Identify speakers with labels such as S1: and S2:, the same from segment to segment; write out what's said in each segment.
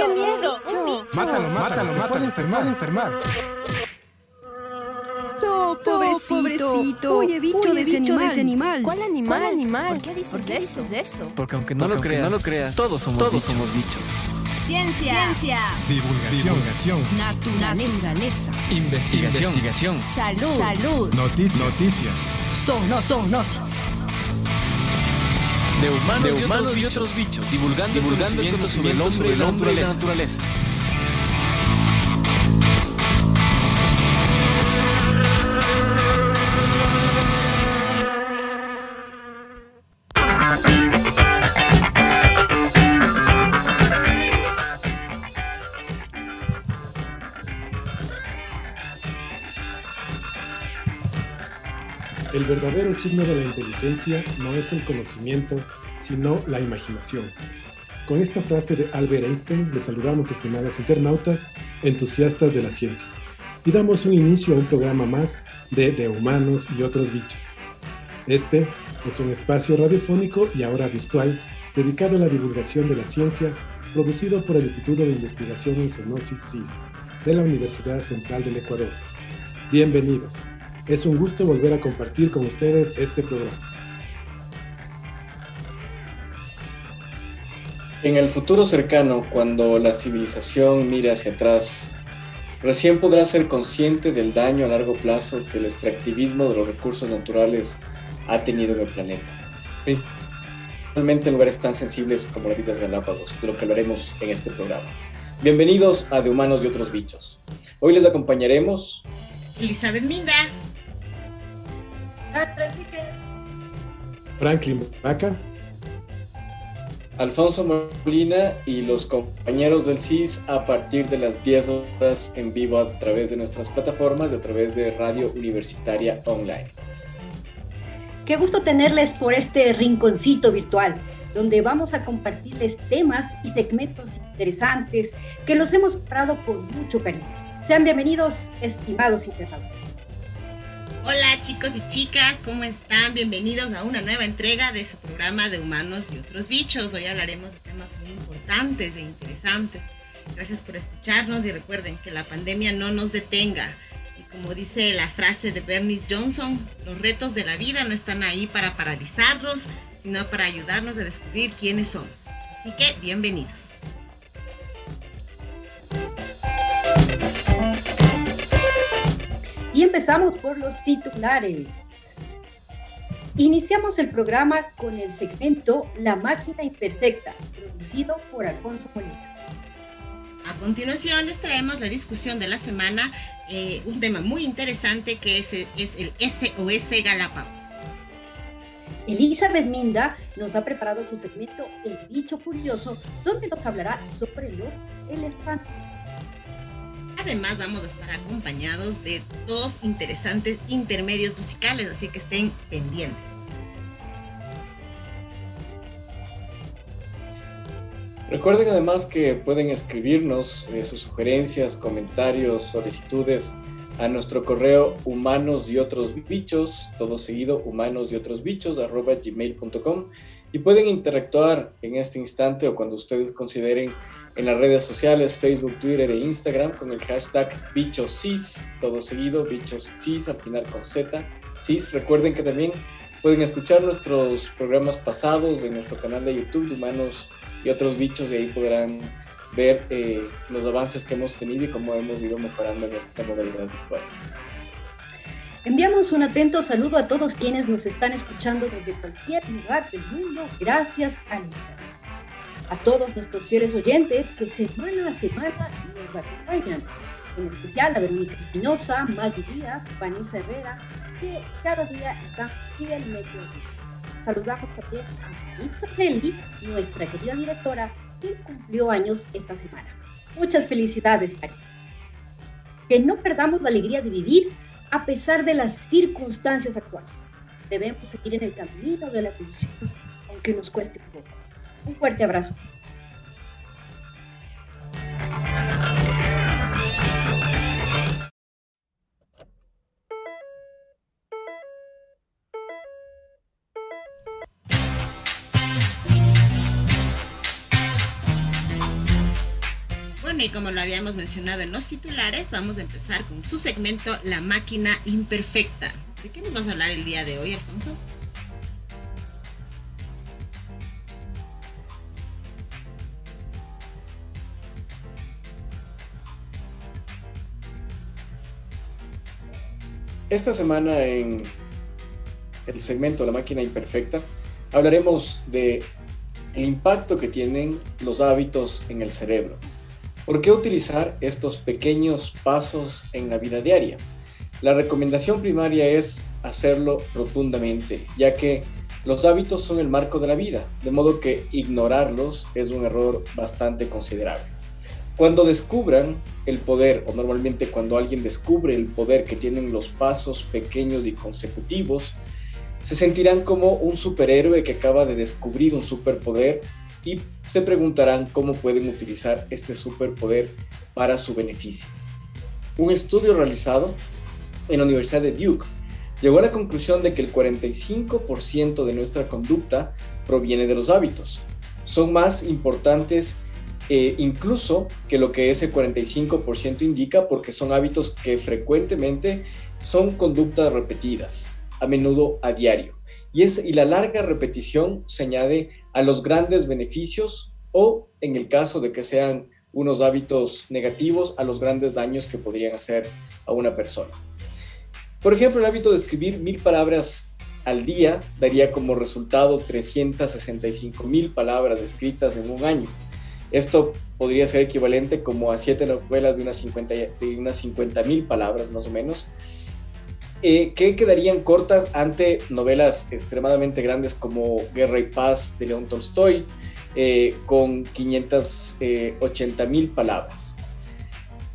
S1: ¡Qué miedo!
S2: Mátalo, puede enfermar.
S1: No, pobrecito. Oye, bicho de ese animal.
S3: ¿Cuál animal?
S1: ¿Por qué dices eso?
S4: Porque aunque no lo creas, todos somos bichos.
S3: Ciencia.
S2: Divulgación.
S1: Naturaleza.
S4: Investigación.
S3: Salud.
S2: Noticias.
S1: Son
S4: De humanos y otros bichos. Divulgando conocimiento sobre el hombre y la naturaleza.
S5: El verdadero signo de la inteligencia no es el conocimiento, sino la imaginación. Con esta frase de Albert Einstein, les saludamos, estimados internautas, entusiastas de la ciencia, y damos un inicio a un programa más de humanos y otros bichos. Este es un espacio radiofónico y ahora virtual dedicado a la divulgación de la ciencia, producido por el Instituto de Investigación en Zoonosis CIS de la Universidad Central del Ecuador. Bienvenidos. Es un gusto volver a compartir con ustedes este programa.
S6: En el futuro cercano, cuando la civilización mire hacia atrás, recién podrá ser consciente del daño a largo plazo que el extractivismo de los recursos naturales ha tenido en el planeta, principalmente en lugares tan sensibles como las Islas Galápagos, de lo que hablaremos en este programa. Bienvenidos a De Humanos y Otros Bichos. Hoy les acompañaremos
S7: Elizabeth Minda,
S5: Franklin Vaca,
S6: Alfonso Molina y los compañeros del CIS a partir de las 10 horas en vivo a través de nuestras plataformas y a través de Radio Universitaria Online.
S8: Qué gusto tenerles por este rinconcito virtual, donde vamos a compartirles temas y segmentos interesantes que los hemos preparado con mucho cariño. Sean bienvenidos, estimados internautas.
S7: hola chicos y chicas, ¿cómo están? Bienvenidos a una nueva entrega de su programa de Humanos y Otros Bichos. Hoy hablaremos de temas muy importantes e interesantes. Gracias por escucharnos y recuerden que la pandemia no nos detenga. Y como dice la frase de Bernice Johnson, los retos de la vida no están ahí para paralizarnos, sino para ayudarnos a descubrir quiénes somos. Así que, bienvenidos.
S8: Y empezamos por los titulares. Iniciamos el programa con el segmento La Máquina Imperfecta, producido por Alfonso Molina.
S7: A continuación les traemos la discusión de la semana, un tema muy interesante que es el SOS Galápagos.
S8: Elizabeth Minda nos ha preparado su segmento El Bicho Curioso, donde nos hablará sobre los elefantes.
S7: Además vamos a estar acompañados de dos interesantes intermedios musicales, así que estén pendientes.
S6: Recuerden además que pueden escribirnos sus sugerencias, comentarios, solicitudes a nuestro correo humanosyOtrosBichos, todo seguido, humanosyOtrosBichos@gmail.com, y pueden interactuar en este instante o cuando ustedes consideren en las redes sociales, Facebook, Twitter e Instagram con el hashtag BichosCIS, todo seguido, BichosCIS, al final con Z, CIS. Recuerden que también pueden escuchar nuestros programas pasados de nuestro canal de YouTube de Humanos y Otros Bichos, y ahí podrán ver los avances que hemos tenido y cómo hemos ido mejorando en esta modalidad virtual.
S8: Enviamos un atento saludo a todos quienes nos están escuchando desde cualquier lugar del mundo, gracias a Internet. A todos nuestros fieles oyentes que semana a semana nos acompañan, en especial a Verónica Espinosa, Maggie Díaz, Vanessa Herrera, que cada día están fielmente aquí. Saludamos también a Maritza Celli, nuestra querida directora, que cumplió años esta semana. Muchas felicidades, Maritza. Que no perdamos la alegría de vivir a pesar de las circunstancias actuales. Debemos seguir en el camino de la evolución, aunque nos cueste un poco. Un fuerte abrazo.
S7: Bueno, y como lo habíamos mencionado en los titulares, vamos a empezar con su segmento La Máquina Imperfecta. ¿De qué nos vas a hablar el día de hoy, Alfonso?
S6: Esta semana en el segmento La Máquina Imperfecta hablaremos de el impacto que tienen los hábitos en el cerebro. ¿Por qué utilizar estos pequeños pasos en la vida diaria? La recomendación primaria es hacerlo rotundamente, ya que los hábitos son el marco de la vida, de modo que ignorarlos es un error bastante considerable. Cuando descubran el poder, o normalmente cuando alguien descubre el poder que tienen los pasos pequeños y consecutivos, se sentirán como un superhéroe que acaba de descubrir un superpoder y se preguntarán cómo pueden utilizar este superpoder para su beneficio. Un estudio realizado en la Universidad de Duke llegó a la conclusión de que el 45% de nuestra conducta proviene de los hábitos. Son más importantes incluso que lo que ese 45% indica, porque son hábitos que frecuentemente son conductas repetidas, a menudo a diario. Y la larga repetición se añade a los grandes beneficios o, en el caso de que sean unos hábitos negativos, a los grandes daños que podrían hacer a una persona. Por ejemplo, el hábito de escribir 1000 palabras al día daría como resultado 365,000 palabras escritas en un año. Esto podría ser equivalente como a 7 novelas de unas 50,000 palabras más o menos, que quedarían cortas ante novelas extremadamente grandes como Guerra y Paz de León Tolstoy, con 580,000 palabras.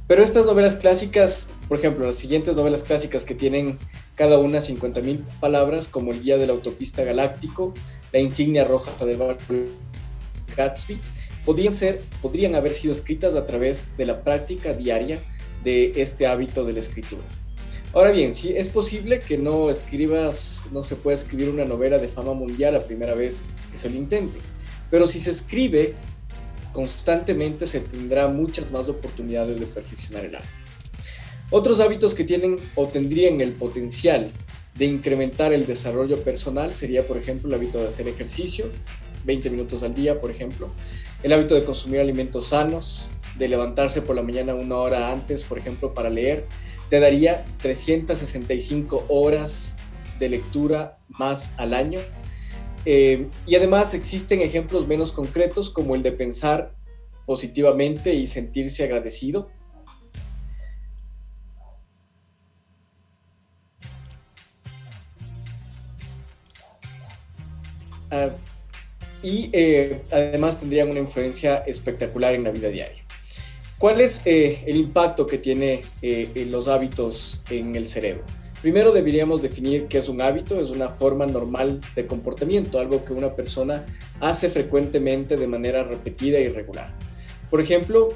S6: Pero estas novelas clásicas, por ejemplo, las siguientes novelas clásicas que tienen cada una 50,000 palabras, como El Guía de la Autopista Galáctico, La Insignia Roja del Barco Gatsby, podrían haber sido escritas a través de la práctica diaria de este hábito de la escritura. Ahora bien, sí, es posible que no se pueda escribir una novela de fama mundial la primera vez que se lo intente, pero si se escribe constantemente se tendrá muchas más oportunidades de perfeccionar el arte. Otros hábitos que tienen o tendrían el potencial de incrementar el desarrollo personal sería, por ejemplo, el hábito de hacer ejercicio, 20 minutos al día, por ejemplo, el hábito de consumir alimentos sanos, de levantarse por la mañana 1 hora antes, por ejemplo, para leer, te daría 365 horas de lectura más al año. Y además existen ejemplos menos concretos como el de pensar positivamente y sentirse agradecido. Además tendrían una influencia espectacular en la vida diaria. ¿Cuál es el impacto que tiene los hábitos en el cerebro? Primero deberíamos definir qué es un hábito. Es una forma normal de comportamiento, algo que una persona hace frecuentemente de manera repetida y regular. Por ejemplo,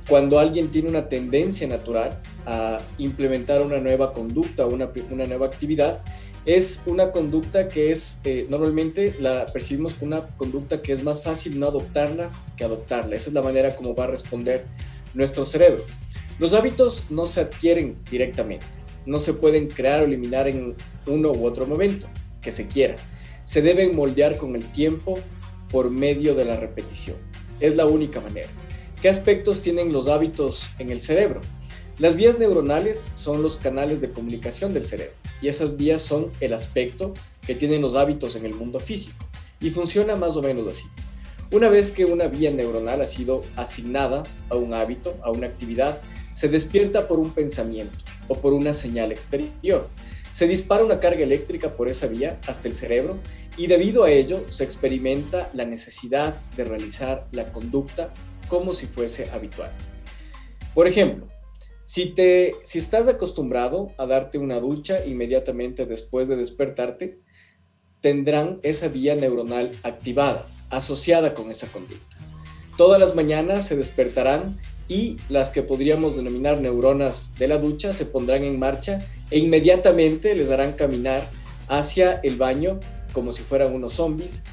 S6: cuando alguien tiene una tendencia natural a implementar una nueva conducta o una nueva actividad, es una conducta que normalmente la percibimos como una conducta que es más fácil no adoptarla que adoptarla. Esa es la manera como va a responder nuestro cerebro. Los hábitos no se adquieren directamente, no se pueden crear o eliminar en uno u otro momento que se quiera. Se deben moldear con el tiempo por medio de la repetición. Es la única manera. ¿Qué aspectos tienen los hábitos en el cerebro? Las vías neuronales son los canales de comunicación del cerebro y esas vías son el aspecto que tienen los hábitos en el mundo físico y funciona más o menos así. Una vez que una vía neuronal ha sido asignada a un hábito, a una actividad, se despierta por un pensamiento o por una señal exterior. Se dispara una carga eléctrica por esa vía hasta el cerebro y debido a ello se experimenta la necesidad de realizar la conducta como si fuese habitual. Por ejemplo, si estás acostumbrado a darte una ducha inmediatamente después de despertarte, tendrán esa vía neuronal activada, asociada con esa conducta. Todas las mañanas se despertarán y las que podríamos denominar neuronas de la ducha se pondrán en marcha e inmediatamente les harán caminar hacia el baño como si fueran unos zombies,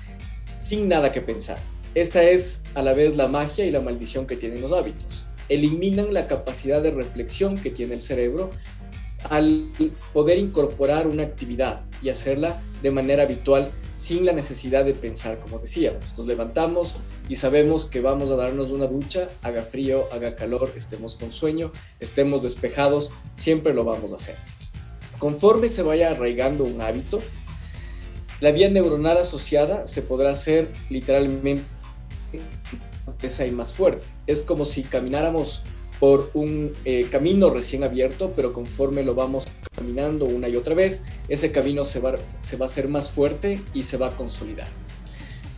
S6: sin nada que pensar. Esta es a la vez la magia y la maldición que tienen los hábitos. Eliminan la capacidad de reflexión que tiene el cerebro al poder incorporar una actividad y hacerla de manera habitual sin la necesidad de pensar, como decíamos. Nos levantamos y sabemos que vamos a darnos una ducha, haga frío, haga calor, estemos con sueño, estemos despejados, siempre lo vamos a hacer. Conforme se vaya arraigando un hábito, la vía neuronal asociada se podrá hacer literalmente esa y más fuerte. Es como si camináramos por un camino recién abierto, pero conforme lo vamos caminando una y otra vez, ese camino se va a hacer más fuerte y se va a consolidar.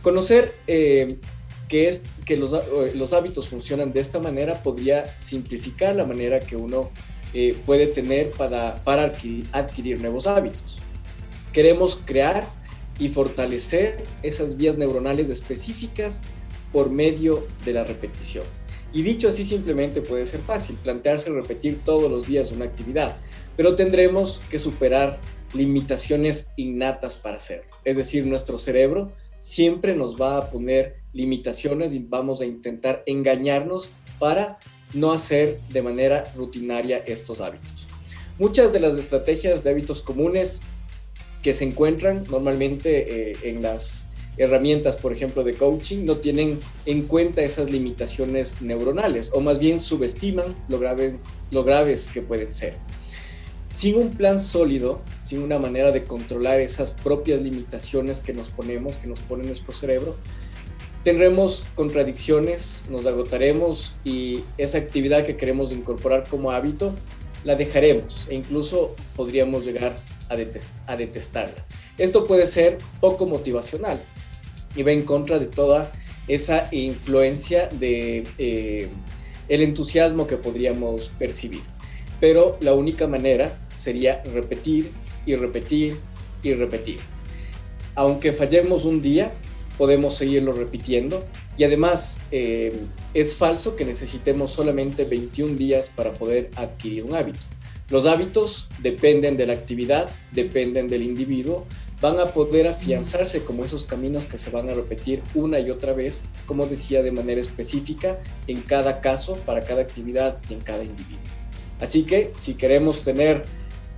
S6: Conocer que los hábitos funcionan de esta manera podría simplificar la manera que uno puede tener para adquirir nuevos hábitos. Queremos crear y fortalecer esas vías neuronales específicas por medio de la repetición. Y dicho así, simplemente puede ser fácil plantearse repetir todos los días una actividad, pero tendremos que superar limitaciones innatas para hacerlo. Es decir, nuestro cerebro siempre nos va a poner limitaciones y vamos a intentar engañarnos para no hacer de manera rutinaria estos hábitos. Muchas de las estrategias de hábitos comunes que se encuentran normalmente en las herramientas, por ejemplo, de coaching, no tienen en cuenta esas limitaciones neuronales, o más bien subestiman lo graves que pueden ser. Sin un plan sólido, sin una manera de controlar esas propias limitaciones que nos pone nuestro cerebro, tendremos contradicciones, nos agotaremos y esa actividad que queremos incorporar como hábito la dejaremos e incluso podríamos llegar a detestarla. Esto puede ser poco motivacional y va en contra de toda esa influencia de el entusiasmo que podríamos percibir. Pero la única manera sería repetir y repetir y repetir. Aunque fallemos un día, podemos seguirlo repitiendo y además es falso que necesitemos solamente 21 días para poder adquirir un hábito. Los hábitos dependen de la actividad, dependen del individuo, van a poder afianzarse como esos caminos que se van a repetir una y otra vez, como decía, de manera específica en cada caso, para cada actividad y en cada individuo. Así que si queremos tener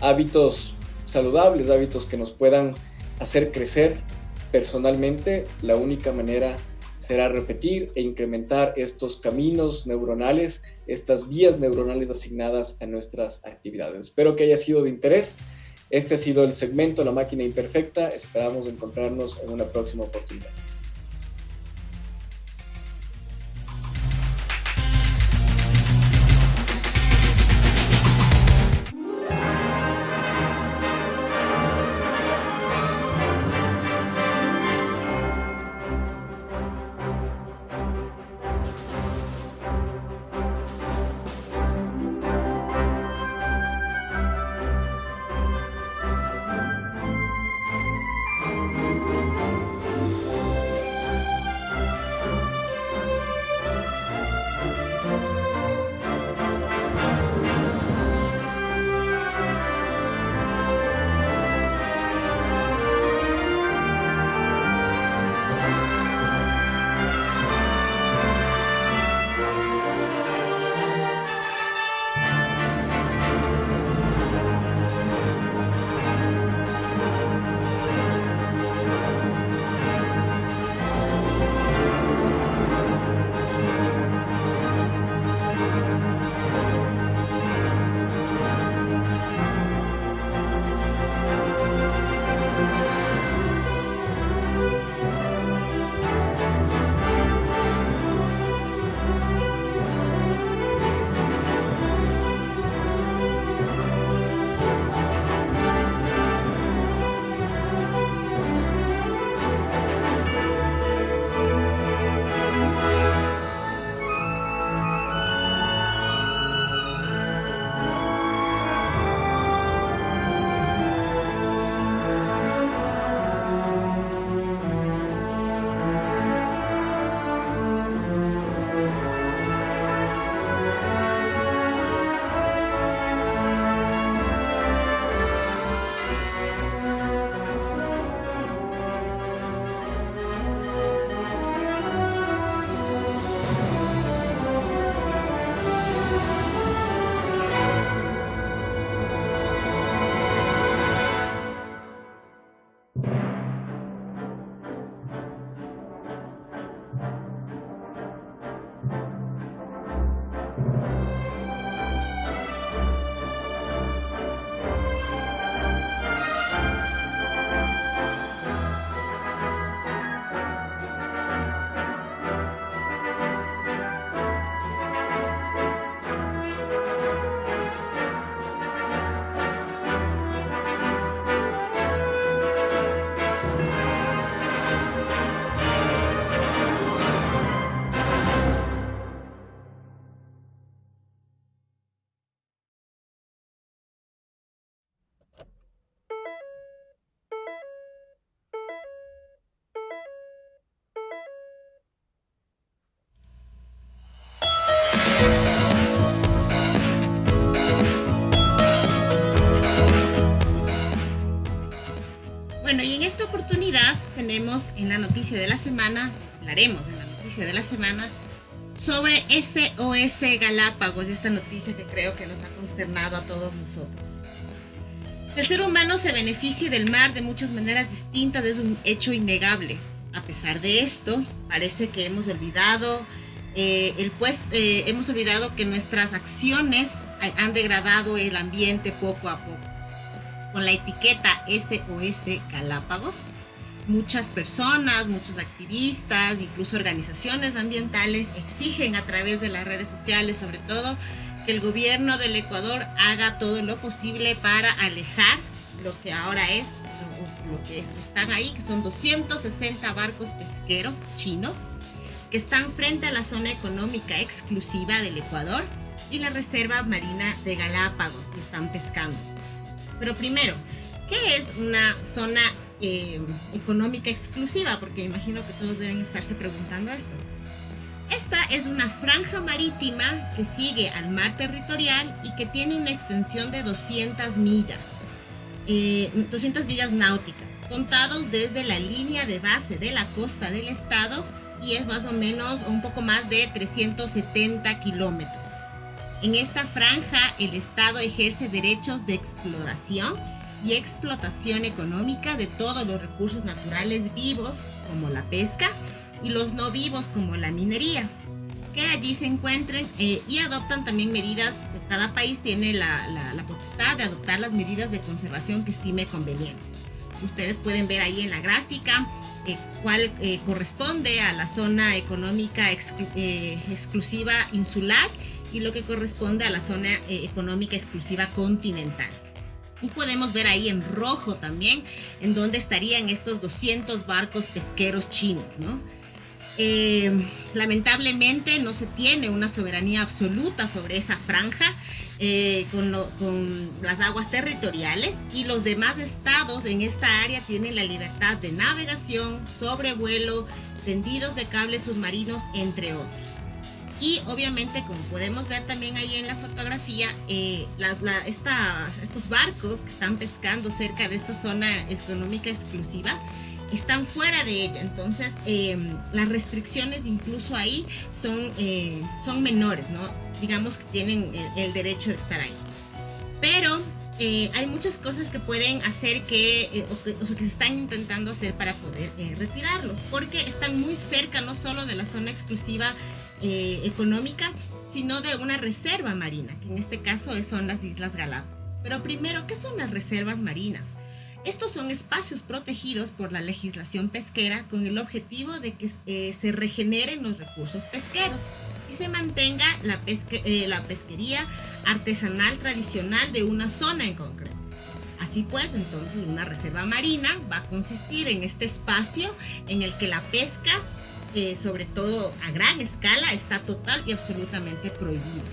S6: hábitos saludables, hábitos que nos puedan hacer crecer personalmente, la única manera será repetir e incrementar estos caminos neuronales, estas vías neuronales asignadas a nuestras actividades. Espero que haya sido de interés. Este ha sido el segmento La Máquina Imperfecta. Esperamos encontrarnos en una próxima oportunidad.
S7: Bueno, y en esta oportunidad tenemos en la noticia de la semana, hablaremos en la noticia de la semana sobre SOS Galápagos, esta noticia que creo que nos ha consternado a todos nosotros. El ser humano se beneficia del mar de muchas maneras distintas, es un hecho innegable. A pesar de esto, parece que hemos olvidado hemos olvidado que nuestras acciones han degradado el ambiente poco a poco. Con la etiqueta SOS Galápagos, muchas personas, muchos activistas, incluso organizaciones ambientales exigen a través de las redes sociales, sobre todo, que el gobierno del Ecuador haga todo lo posible para alejar lo que ahora es, están ahí, que son 260 barcos pesqueros chinos que están frente a la zona económica exclusiva del Ecuador y la Reserva Marina de Galápagos, que están pescando. Pero primero, ¿qué es una zona económica exclusiva? Porque imagino que todos deben estarse preguntando esto. Esta es una franja marítima que sigue al mar territorial y que tiene una extensión de 200 millas. 200 millas náuticas, contados desde la línea de base de la costa del estado, y es más o menos un poco más de 370 kilómetros. En esta franja el estado ejerce derechos de exploración y explotación económica de todos los recursos naturales vivos, como la pesca, y los no vivos, como la minería, que allí se encuentren, y adoptan también medidas. Cada país tiene la potestad de adoptar las medidas de conservación que estime convenientes. Ustedes pueden ver ahí en la gráfica cuál corresponde a la zona económica exclusiva insular y lo que corresponde a la zona económica exclusiva continental. Y podemos ver ahí en rojo también en dónde estarían estos 200 barcos pesqueros chinos, ¿no? Lamentablemente no se tiene una soberanía absoluta sobre esa franja con las aguas territoriales, y los demás estados en esta área tienen la libertad de navegación, sobrevuelo, tendidos de cables submarinos, entre otros. Y obviamente, como podemos ver también ahí en la fotografía, estos barcos que están pescando cerca de esta zona económica exclusiva están fuera de ella. Entonces las restricciones incluso ahí son menores, ¿no? Digamos que tienen el derecho de estar ahí. Pero hay muchas cosas que pueden hacer que se están intentando hacer para poder retirarlos, porque están muy cerca no solo de la zona exclusiva económica, sino de una reserva marina, que en este caso son las Islas Galápagos. Pero primero, ¿qué son las reservas marinas? Estos son espacios protegidos por la legislación pesquera con el objetivo de que se regeneren los recursos pesqueros y se mantenga la pesquería artesanal tradicional de una zona en concreto. Así pues, entonces, una reserva marina va a consistir en este espacio en el que la pesca, sobre todo a gran escala, está total y absolutamente prohibida.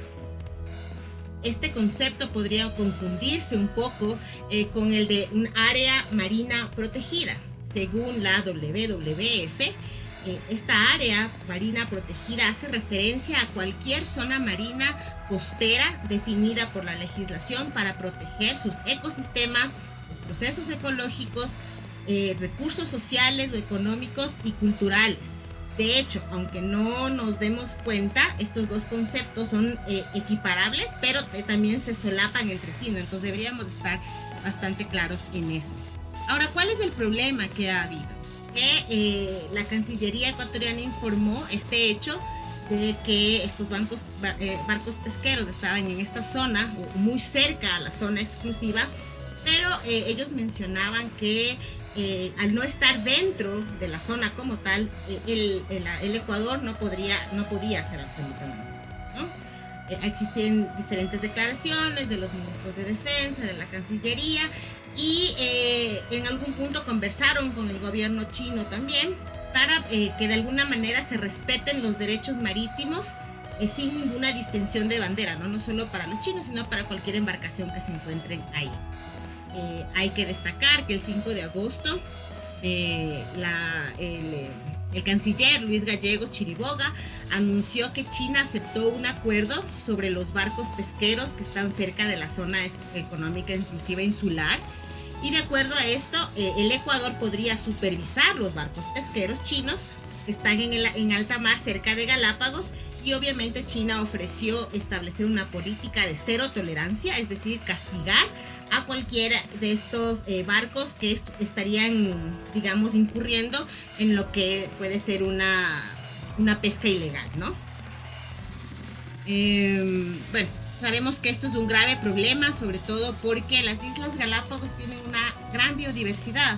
S7: Este concepto podría confundirse un poco con el de un área marina protegida. Según la WWF, esta área marina protegida hace referencia a cualquier zona marina costera definida por la legislación para proteger sus ecosistemas, los procesos ecológicos, recursos sociales o económicos y culturales. De hecho, aunque no nos demos cuenta, estos dos conceptos son equiparables, pero también se solapan entre sí, ¿no? Entonces deberíamos estar bastante claros en eso. Ahora, ¿cuál es el problema que ha habido? Que la Cancillería ecuatoriana informó este hecho de que estos barcos pesqueros estaban en esta zona, o muy cerca a la zona exclusiva, pero ellos mencionaban que al no estar dentro de la zona como tal, el Ecuador no podía hacer absolutamente nada, ¿no? Existen diferentes declaraciones de los ministros de defensa, de la Cancillería, y en algún punto conversaron con el gobierno chino también para que de alguna manera se respeten los derechos marítimos sin ninguna distinción de bandera, ¿no? No solo para los chinos, sino para cualquier embarcación que se encuentren ahí. Hay que destacar que el 5 de agosto el canciller Luis Gallegos Chiriboga anunció que China aceptó un acuerdo sobre los barcos pesqueros que están cerca de la zona económica exclusiva insular, Y de acuerdo a esto, el Ecuador podría supervisar los barcos pesqueros chinos que están en alta mar cerca de Galápagos, y obviamente China ofreció establecer una política de cero tolerancia, es decir, castigar a cualquiera de estos barcos que estarían, digamos, incurriendo en lo que puede ser una pesca ilegal, ¿no? Bueno, sabemos que esto es un grave problema, sobre todo porque las Islas Galápagos tienen una gran biodiversidad.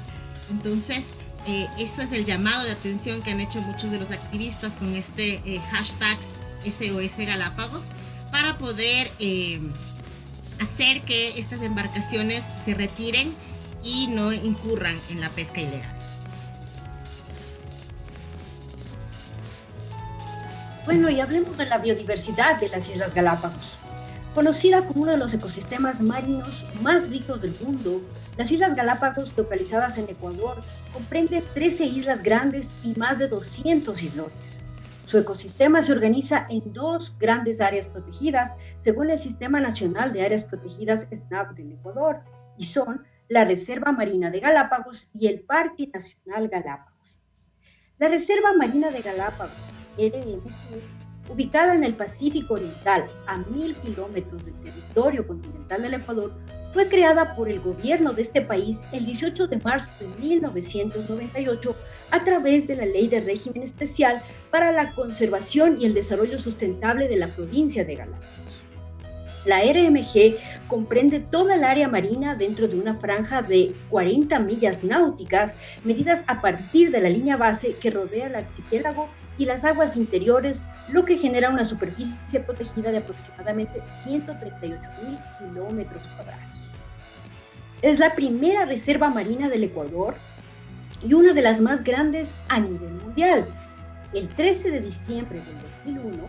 S7: Entonces, ese es el llamado de atención que han hecho muchos de los activistas con este hashtag SOS Galápagos, para poder hacer que estas embarcaciones se retiren y no incurran en la pesca ilegal.
S8: Bueno, y hablemos de la biodiversidad de las Islas Galápagos. Conocida como uno de los ecosistemas marinos más ricos del mundo, las Islas Galápagos, localizadas en Ecuador, comprende 13 islas grandes y más de 200 islotes. Su ecosistema se organiza en 2 grandes áreas protegidas, según el Sistema Nacional de Áreas Protegidas SNAP del Ecuador, y son la Reserva Marina de Galápagos y el Parque Nacional Galápagos. La Reserva Marina de Galápagos, RMG, ubicada en el Pacífico Oriental, a 1000 kilómetros del territorio continental del Ecuador, fue creada por el gobierno de este país el 18 de marzo de 1998 a través de la Ley de Régimen Especial para la Conservación y el Desarrollo Sustentable de la provincia de Galápagos. La RMG comprende toda el área marina dentro de una franja de 40 millas náuticas, medidas a partir de la línea base que rodea el archipiélago y las aguas interiores, lo que genera una superficie protegida de aproximadamente 138,000 kilómetros cuadrados. Es la primera reserva marina del Ecuador y una de las más grandes a nivel mundial. El 13 de diciembre del 2001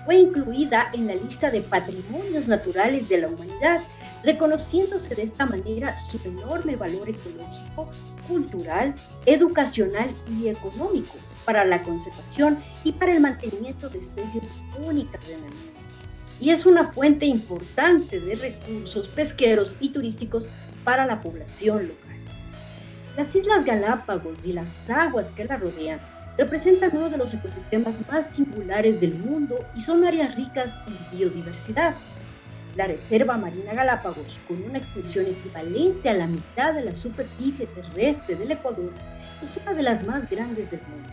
S8: fue incluida en la lista de patrimonios naturales de la humanidad, reconociéndose de esta manera su enorme valor ecológico, cultural, educacional y económico para la conservación y para el mantenimiento de especies únicas del mundo. Y es una fuente importante de recursos pesqueros y turísticos para la población local. Las Islas Galápagos y las aguas que la rodean representan uno de los ecosistemas más singulares del mundo y son áreas ricas en biodiversidad. La Reserva Marina Galápagos, con una extensión equivalente a la mitad de la superficie terrestre del Ecuador, es una de las más grandes del mundo.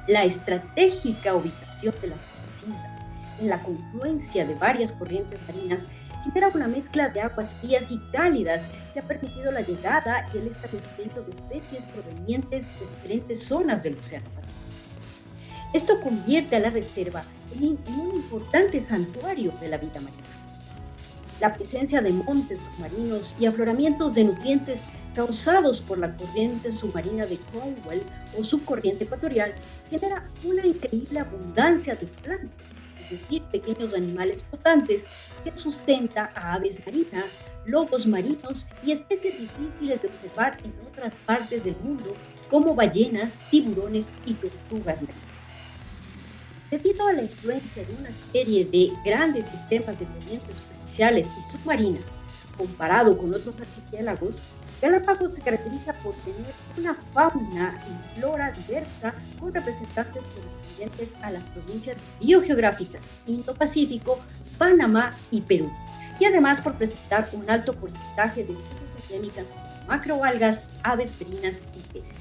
S8: La estratégica ubicación de las islas en la confluencia de varias corrientes marinas genera una mezcla de aguas frías y cálidas que ha permitido la llegada y el establecimiento de especies provenientes de diferentes zonas del Océano Pacífico. Esto convierte a la reserva en un importante santuario de la vida marina. La presencia de montes submarinos y afloramientos de nutrientes causados por la corriente submarina de Cornwall o subcorriente ecuatorial genera una increíble abundancia de plantas, es decir, pequeños animales flotantes que sustenta a aves marinas, lobos marinos y especies difíciles de observar en otras partes del mundo, como ballenas, tiburones y tortugas marinas. Debido a la influencia de una serie de grandes sistemas de corrientes superficiales y submarinas, comparado con otros archipiélagos, Galápagos se caracteriza por tener una fauna y flora diversa con representantes correspondientes a las provincias biogeográficas Indo-Pacífico, Panamá y Perú, y además por presentar un alto porcentaje de especies endémicas como macroalgas, aves marinas y peces.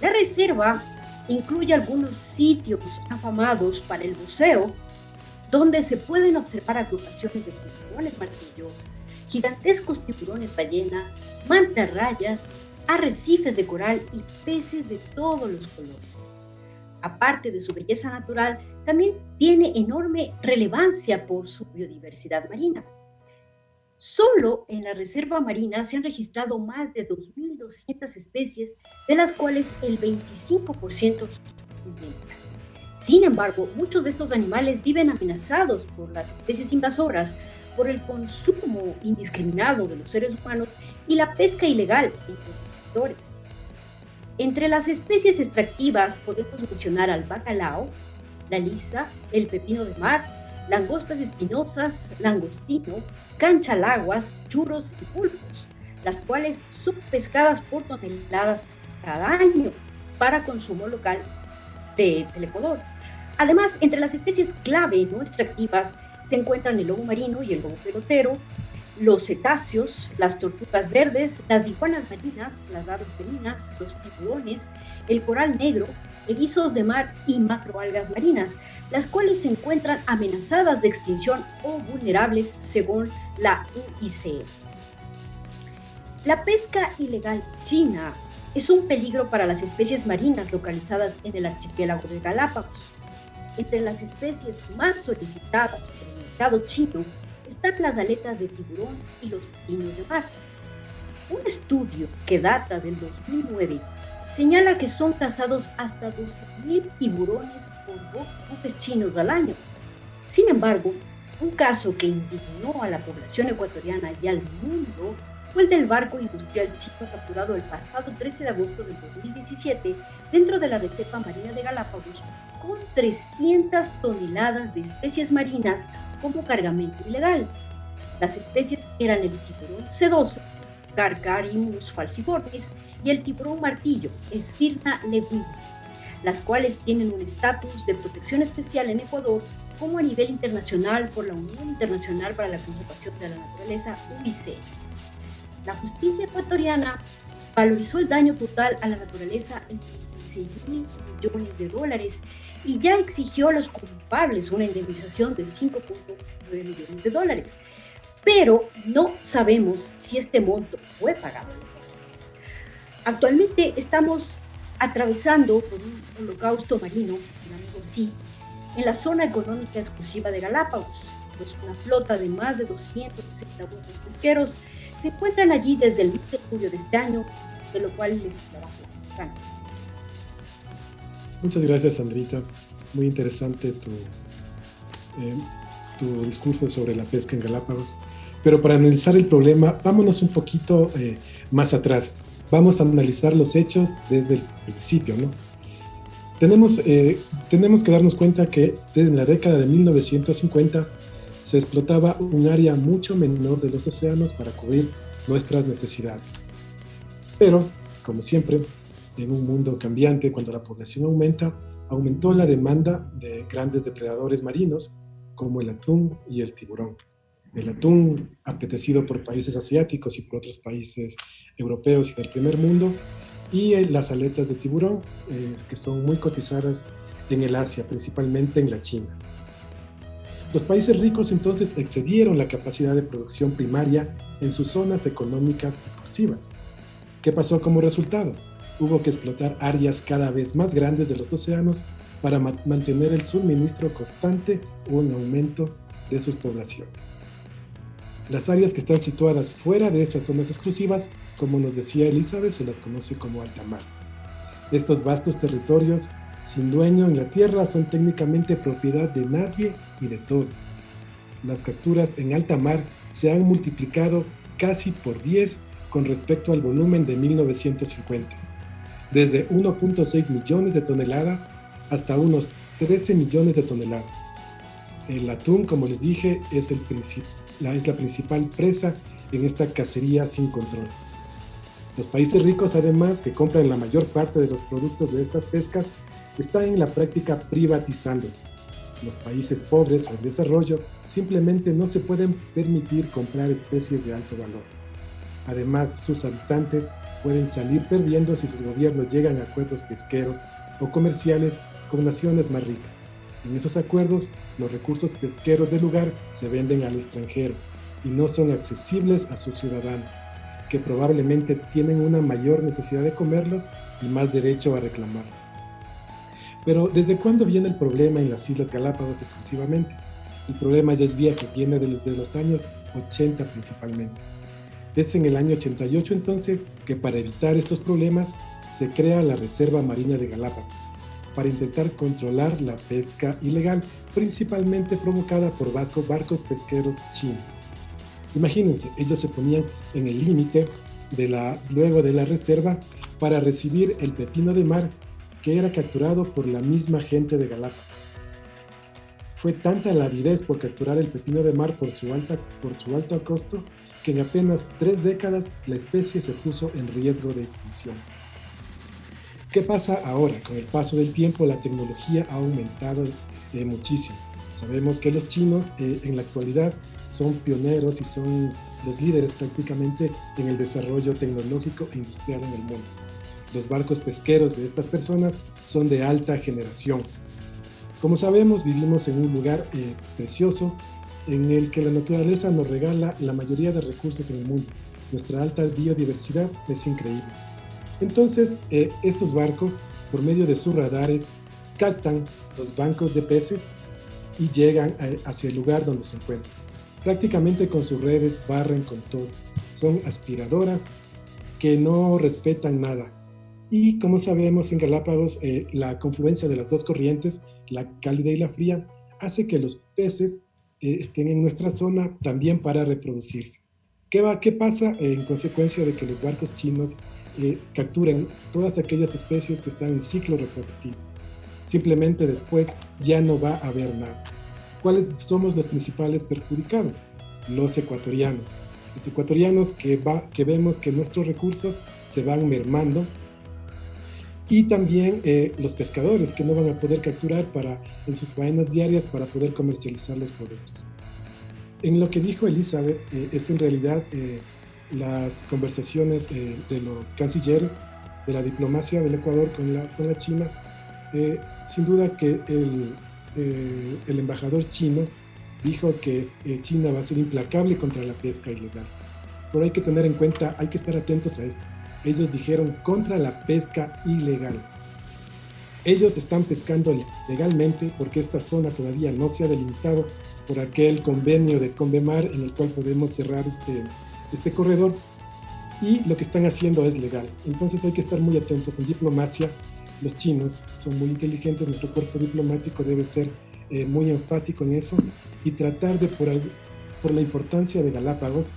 S8: La reserva incluye algunos sitios afamados para el buceo, donde se pueden observar agrupaciones de tiburones martillo, gigantescos tiburones ballena, mantarrayas, arrecifes de coral y peces de todos los colores. Aparte de su belleza natural, también tiene enorme relevancia por su biodiversidad marina. Solo en la reserva marina se han registrado más de 2.200 especies, de las cuales el 25% son endémicas. Sin embargo, muchos de estos animales viven amenazados por las especies invasoras, por el consumo indiscriminado de los seres humanos y la pesca ilegal entre los sectores. Entre las especies extractivas podemos mencionar al bacalao, la lisa, el pepino de mar, langostas espinosas, langostino, canchalaguas, churros y pulpos, las cuales son pescadas por toneladas cada año para consumo local del Ecuador. Además, entre las especies clave no extractivas se encuentran el lobo marino y el lobo pelotero, los cetáceos, las tortugas verdes, las iguanas marinas, las aves marinas, los tiburones, el coral negro, erizos de mar y macroalgas marinas, las cuales se encuentran amenazadas de extinción o vulnerables según la UICN. La pesca ilegal china es un peligro para las especies marinas localizadas en el archipiélago de Galápagos. Entre las especies más solicitadas por el mercado chino están las aletas de tiburón y los pepinos de mar. Un estudio que data del 2009 señala que son cazados hasta 12.000 tiburones por buques chinos al año. Sin embargo, un caso que indignó a la población ecuatoriana y al mundo fue el del barco industrial chino capturado el pasado 13 de agosto del 2017 dentro de la Reserva Marina de Galápagos con 300 toneladas de especies marinas como cargamento ilegal. Las especies eran el tiburón sedoso, Carcharimus falciformis, y el tiburón martillo, Sphyrna lewinii, las cuales tienen un estatus de protección especial en Ecuador como a nivel internacional por la Unión Internacional para la Conservación de la Naturaleza, UICN. La justicia ecuatoriana valorizó el daño total a la naturaleza en $6.000 millones y ya exigió a los culpables una indemnización de $5.9 millones. Pero no sabemos si este monto fue pagado. Actualmente estamos atravesando por un holocausto marino, digámoslo así, en la zona económica exclusiva de Galápagos, pues una flota de más de 260 buques pesqueros se encuentran allí desde el mes de julio de este año, de lo cual les trabajo.
S5: Muchas gracias, Sandrita. Muy interesante tu discurso sobre la pesca en Galápagos. Pero para analizar el problema, vámonos un poquito más atrás. Vamos a analizar los hechos desde el principio, ¿no? Tenemos que darnos cuenta que desde la década de 1950 se explotaba un área mucho menor de los océanos para cubrir nuestras necesidades. Pero, como siempre, en un mundo cambiante, cuando la población aumentó la demanda de grandes depredadores marinos como el atún y el tiburón. El atún, apetecido por países asiáticos y por otros países europeos y del primer mundo, y las aletas de tiburón, que son muy cotizadas en el Asia, principalmente en la China. Los países ricos entonces excedieron la capacidad de producción primaria en sus zonas económicas exclusivas. ¿Qué pasó como resultado? Hubo que explotar áreas cada vez más grandes de los océanos para mantener el suministro constante o en aumento de sus poblaciones. Las áreas que están situadas fuera de esas zonas exclusivas, como nos decía Elizabeth, se las conoce como alta mar. Estos vastos territorios, sin dueño en la tierra, son técnicamente propiedad de nadie y de todos. Las capturas en alta mar se han multiplicado casi por 10 con respecto al volumen de 1950, desde 1.6 millones de toneladas hasta unos 13 millones de toneladas. El atún, como les dije, es la principal presa en esta cacería sin control. Los países ricos, además, que compran la mayor parte de los productos de estas pescas, están en la práctica privatizándolas. Los países pobres o en desarrollo simplemente no se pueden permitir comprar especies de alto valor. Además, sus habitantes pueden salir perdiendo si sus gobiernos llegan a acuerdos pesqueros o comerciales con naciones más ricas. En esos acuerdos, los recursos pesqueros del lugar se venden al extranjero y no son accesibles a sus ciudadanos, que probablemente tienen una mayor necesidad de comerlos y más derecho a reclamarlos. Pero, ¿desde cuándo viene el problema en las Islas Galápagos exclusivamente? El problema ya es viejo, viene desde los años 80 principalmente. Es en el año 88 entonces que, para evitar estos problemas, se crea la Reserva Marina de Galápagos, para intentar controlar la pesca ilegal, principalmente provocada por barcos pesqueros chinos. Imagínense, ellos se ponían en el límite luego de la reserva para recibir el pepino de mar que era capturado por la misma gente de Galápagos. Fue tanta la avidez por capturar el pepino de mar por su alto costo que en apenas 3 décadas la especie se puso en riesgo de extinción. ¿Qué pasa ahora? Con el paso del tiempo la tecnología ha aumentado muchísimo. Sabemos que los chinos en la actualidad son pioneros y son los líderes prácticamente en el desarrollo tecnológico e industrial en el mundo. Los barcos pesqueros de estas personas son de alta generación. Como sabemos, vivimos en un lugar precioso en el que la naturaleza nos regala la mayoría de recursos en el mundo. Nuestra alta biodiversidad es increíble. Entonces, estos barcos, por medio de sus radares, captan los bancos de peces y llegan hacia el lugar donde se encuentran. Prácticamente con sus redes barren con todo. Son aspiradoras que no respetan nada. Y como sabemos, en Galápagos, la confluencia de las dos corrientes, la cálida y la fría, hace que los peces estén en nuestra zona también para reproducirse. ¿Qué pasa en consecuencia de que los barcos chinos capturen todas aquellas especies que están en ciclos reproductivos? Simplemente después ya no va a haber nada. ¿Cuáles somos los principales perjudicados? Los ecuatorianos. Los ecuatorianos que vemos que nuestros recursos se van mermando, y también los pescadores que no van a poder capturar en sus faenas diarias para poder comercializar los productos. En lo que dijo Elizabeth es en realidad las conversaciones de los cancilleres de la diplomacia del Ecuador con la China. Sin duda que el embajador chino dijo que China va a ser implacable contra la pesca ilegal. Pero hay que tener en cuenta, hay que estar atentos a esto. Ellos dijeron contra la pesca ilegal. Ellos están pescando legalmente porque esta zona todavía no se ha delimitado por aquel convenio de Convemar en el cual podemos cerrar este corredor, y lo que están haciendo es legal. Entonces hay que estar muy atentos. En diplomacia, los chinos son muy inteligentes, nuestro cuerpo diplomático debe ser muy enfático en eso y tratar de, por la importancia de Galápagos,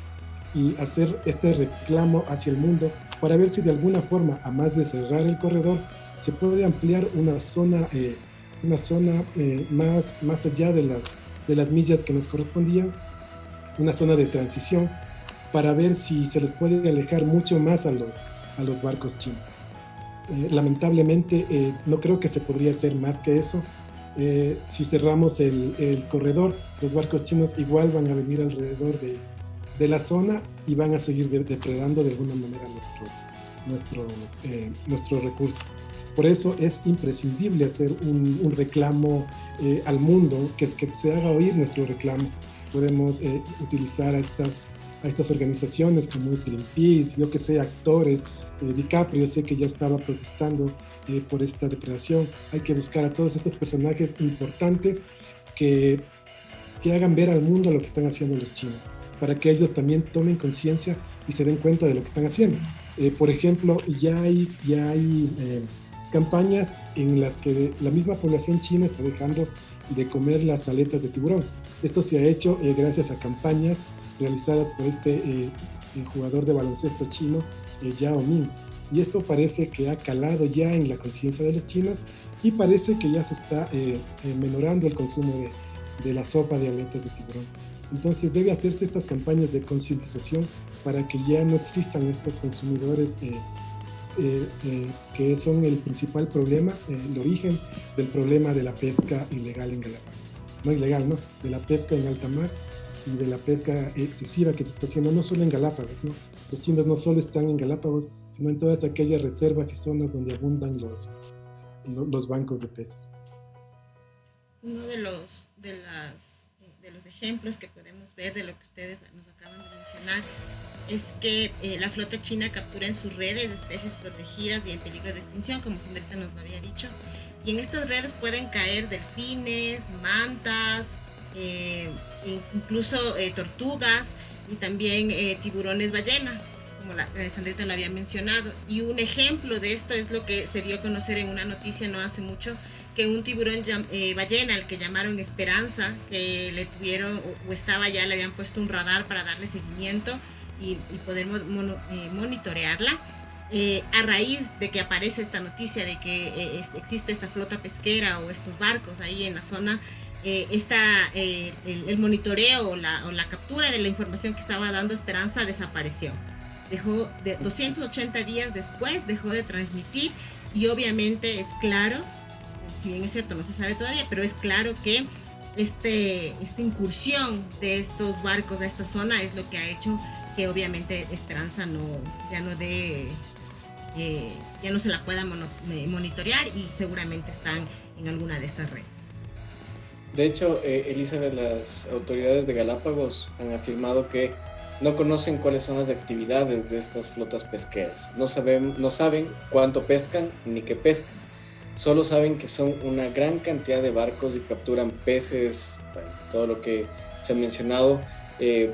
S5: y hacer este reclamo hacia el mundo para ver si de alguna forma, a más de cerrar el corredor, se puede ampliar una zona más allá de las millas que nos correspondían, una zona de transición, para ver si se les puede alejar mucho más a los barcos chinos. Lamentablemente no creo que se podría hacer más que eso. Si cerramos el corredor, los barcos chinos igual van a venir alrededor de la zona y van a seguir depredando de alguna manera nuestros recursos. Por eso es imprescindible hacer un reclamo al mundo, que se haga oír nuestro reclamo. Podemos utilizar a estas organizaciones como es Greenpeace, yo que sé, actores. DiCaprio sé que ya estaba protestando por esta depredación. Hay que buscar a todos estos personajes importantes que hagan ver al mundo lo que están haciendo los chinos, para que ellos también tomen conciencia y se den cuenta de lo que están haciendo. Por ejemplo, ya hay campañas en las que la misma población china está dejando de comer las aletas de tiburón. Esto se ha hecho gracias a campañas realizadas por el jugador de baloncesto chino, Yao Ming. Y esto parece que ha calado ya en la conciencia de los chinos y parece que ya se está menorando el consumo de la sopa de aletas de tiburón. Entonces debe hacerse estas campañas de concientización para que ya no existan estos consumidores que son el principal problema, el origen del problema de la pesca ilegal en Galápagos. No ilegal, no, de la pesca en alta mar y de la pesca excesiva que se está haciendo no solo en Galápagos, ¿no? Los chinos no solo están en Galápagos, sino en todas aquellas reservas y zonas donde abundan los bancos de peces.
S7: Uno de los ejemplos que podemos ver de lo que ustedes nos acaban de mencionar es que la flota china captura en sus redes especies protegidas y en peligro de extinción, como Sandrita nos lo había dicho, y en estas redes pueden caer delfines, mantas, incluso tortugas y también tiburones ballena, como Sandrita lo había mencionado. Y un ejemplo de esto es lo que se dio a conocer en una noticia no hace mucho, que un tiburón ballena, al que llamaron Esperanza, que le tuvieron o estaba ya, le habían puesto un radar para darle seguimiento y poder monitorearla. A raíz de que aparece esta noticia de que existe esta flota pesquera o estos barcos ahí en la zona, el monitoreo o la captura de la información que estaba dando Esperanza desapareció. Dejó de 280 días después, dejó de transmitir, y obviamente es claro, si bien es cierto, no se sabe todavía, pero es claro que esta incursión de estos barcos a esta zona es lo que ha hecho que obviamente Esperanza ya no se la pueda monitorear, y seguramente están en alguna de estas redes.
S6: De hecho, Elizabeth, las autoridades de Galápagos han afirmado que no conocen cuáles son las actividades de estas flotas pesqueras. No saben cuánto pescan ni qué pescan. Solo saben que son una gran cantidad de barcos y capturan peces, bueno, todo lo que se ha mencionado,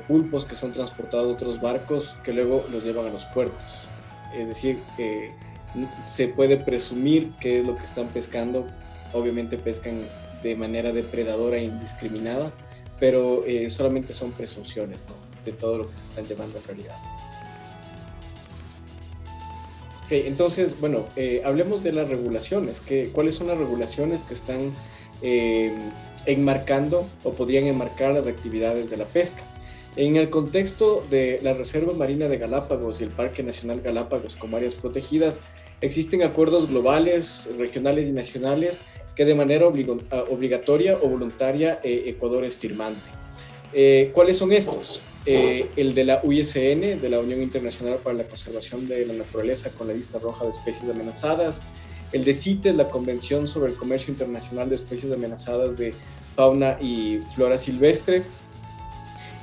S6: pulpos que son transportados a otros barcos que luego los llevan a los puertos. Es decir, se puede presumir qué es lo que están pescando. Obviamente pescan de manera depredadora e indiscriminada, pero solamente son presunciones, ¿no?, de todo lo que se están llevando en realidad. Okay, entonces, bueno, hablemos de las regulaciones. ¿Cuáles son las regulaciones que están enmarcando o podrían enmarcar las actividades de la pesca? En el contexto de la Reserva Marina de Galápagos y el Parque Nacional Galápagos como áreas protegidas, existen acuerdos globales, regionales y nacionales que de manera obligatoria o voluntaria Ecuador es firmante. ¿Cuáles son estos? El de la UISN, de la Unión Internacional para la Conservación de la Naturaleza con la lista roja de especies amenazadas; el de CITES, la Convención sobre el Comercio Internacional de Especies Amenazadas de Fauna y Flora Silvestre;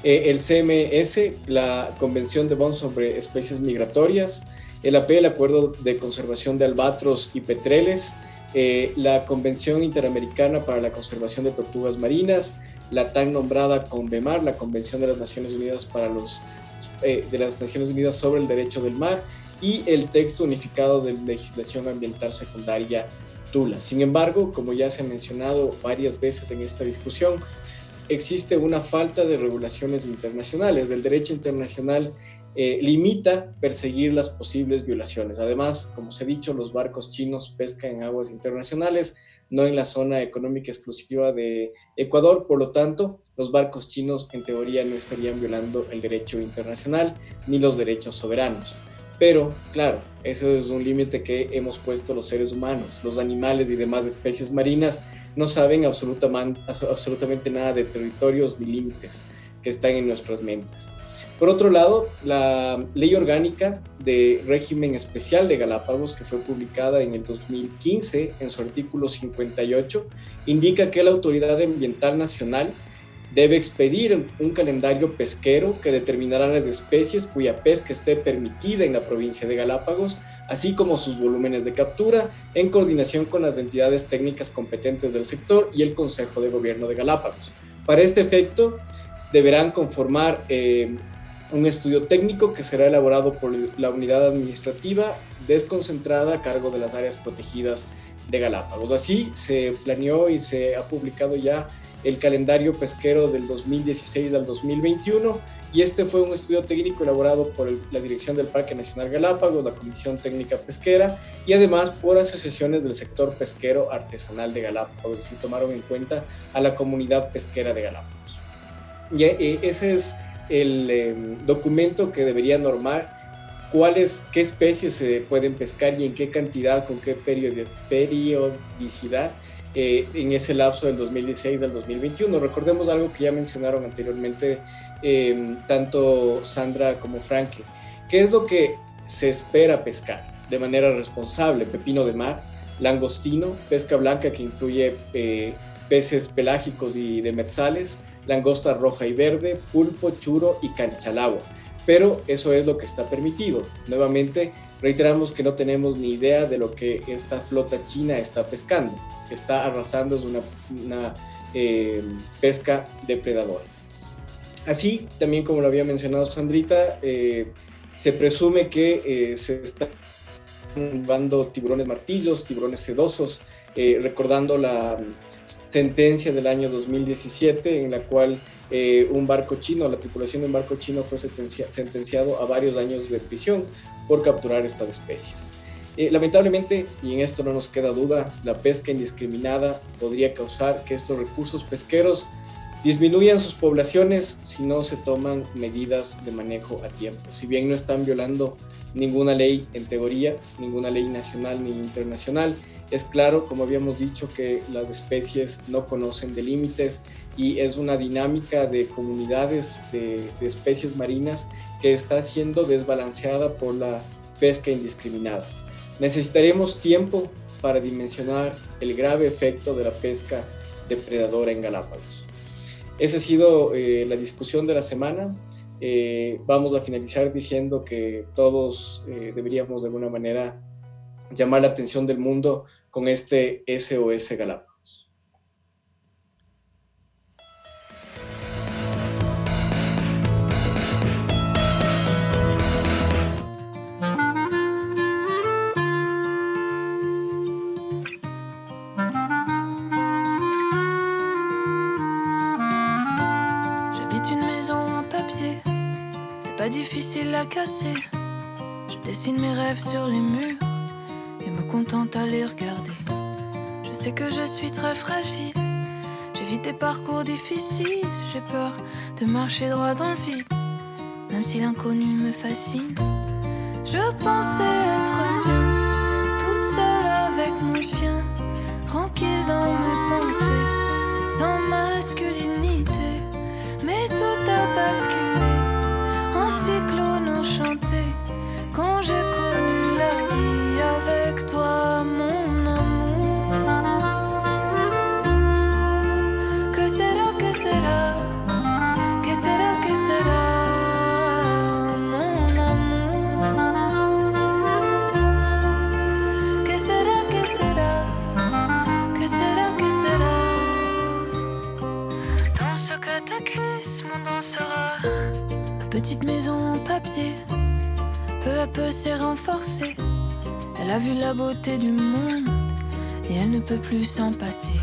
S6: el CMS, la Convención de Bonn sobre Especies Migratorias; el AP, el Acuerdo de Conservación de Albatros y Petreles; la Convención Interamericana para la Conservación de Tortugas Marinas; la tan nombrada CONVEMAR, la Convención de las Naciones Unidas sobre el Derecho del Mar; y el texto unificado de legislación ambiental secundaria TULA. Sin embargo, como ya se ha mencionado varias veces en esta discusión, existe una falta de regulaciones internacionales. El derecho internacional limita perseguir las posibles violaciones. Además, como se ha dicho, los barcos chinos pescan en aguas internacionales, no en la zona económica exclusiva de Ecuador. Por lo tanto, los barcos chinos en teoría no estarían violando el derecho internacional ni los derechos soberanos. Pero, claro, eso es un límite que hemos puesto los seres humanos. Los animales y demás especies marinas no saben absolutamente nada de territorios ni límites que están en nuestras mentes. Por otro lado, la Ley Orgánica de Régimen Especial de Galápagos, que fue publicada en el 2015, en su artículo 58, indica que la Autoridad Ambiental Nacional debe expedir un calendario pesquero que determinará las especies cuya pesca esté permitida en la provincia de Galápagos, así como sus volúmenes de captura, en coordinación con las entidades técnicas competentes del sector y el Consejo de Gobierno de Galápagos. Para este efecto, deberán conformar un estudio técnico que será elaborado por la unidad administrativa desconcentrada a cargo de las áreas protegidas de Galápagos. Así se planeó y se ha publicado ya el calendario pesquero del 2016 al 2021, y este fue un estudio técnico elaborado por la Dirección del Parque Nacional Galápagos, la Comisión Técnica Pesquera, y además por asociaciones del sector pesquero artesanal de Galápagos. Es decir, tomaron en cuenta a la comunidad pesquera de Galápagos. Y ese es el documento que debería normar qué especies se pueden pescar y en qué cantidad, con qué periodicidad en ese lapso del 2016 al 2021. Recordemos algo que ya mencionaron anteriormente tanto Sandra como Frankie. ¿Qué es lo que se espera pescar de manera responsable? Pepino de mar, langostino, pesca blanca que incluye peces pelágicos y demersales, langosta roja y verde, pulpo, churo y canchalagua. Pero eso es lo que está permitido. Nuevamente, reiteramos que no tenemos ni idea de lo que esta flota china está pescando. Está arrasando, es una pesca depredadora. Así, también como lo había mencionado Sandrita, se presume que se están llevando tiburones martillos, tiburones sedosos, recordando la sentencia del año 2017 en la cual un barco chino, la tripulación de un barco chino fue sentenciado a varios años de prisión por capturar estas especies. Lamentablemente, y en esto no nos queda duda, la pesca indiscriminada podría causar que estos recursos pesqueros disminuyan sus poblaciones si no se toman medidas de manejo a tiempo. Si bien no están violando ninguna ley en teoría, ninguna ley nacional ni internacional, es claro, como habíamos dicho, que las especies no conocen de límites y es una dinámica de comunidades de especies marinas que está siendo desbalanceada por la pesca indiscriminada. Necesitaremos tiempo para dimensionar el grave efecto de la pesca depredadora en Galápagos. Esa ha sido la discusión de la semana. Vamos a finalizar diciendo que todos deberíamos de alguna manera llamar la atención del mundo con este SOS Galápagos.
S9: Pas difficile à casser. Je dessine mes rêves sur les murs et me contente à les regarder. Je sais que je suis très fragile. J'évite des parcours difficiles. J'ai peur de marcher droit dans le vide, même si l'inconnu me fascine. Je pensais être bien, toute seule avec mon chien, tranquille dans mes pensées, sans masculinité. Mais tout a basculé en cyclone enchanté quand j'ai connu la vie avec toi, mon amour. Que sera, que sera, que sera, que sera, mon amour. Que sera, que sera, que sera, que sera. Dans ce cataclysme on dansera. Petite maison en papier, peu à peu s'est renforcée. Elle a vu la beauté du monde et elle ne peut plus s'en passer.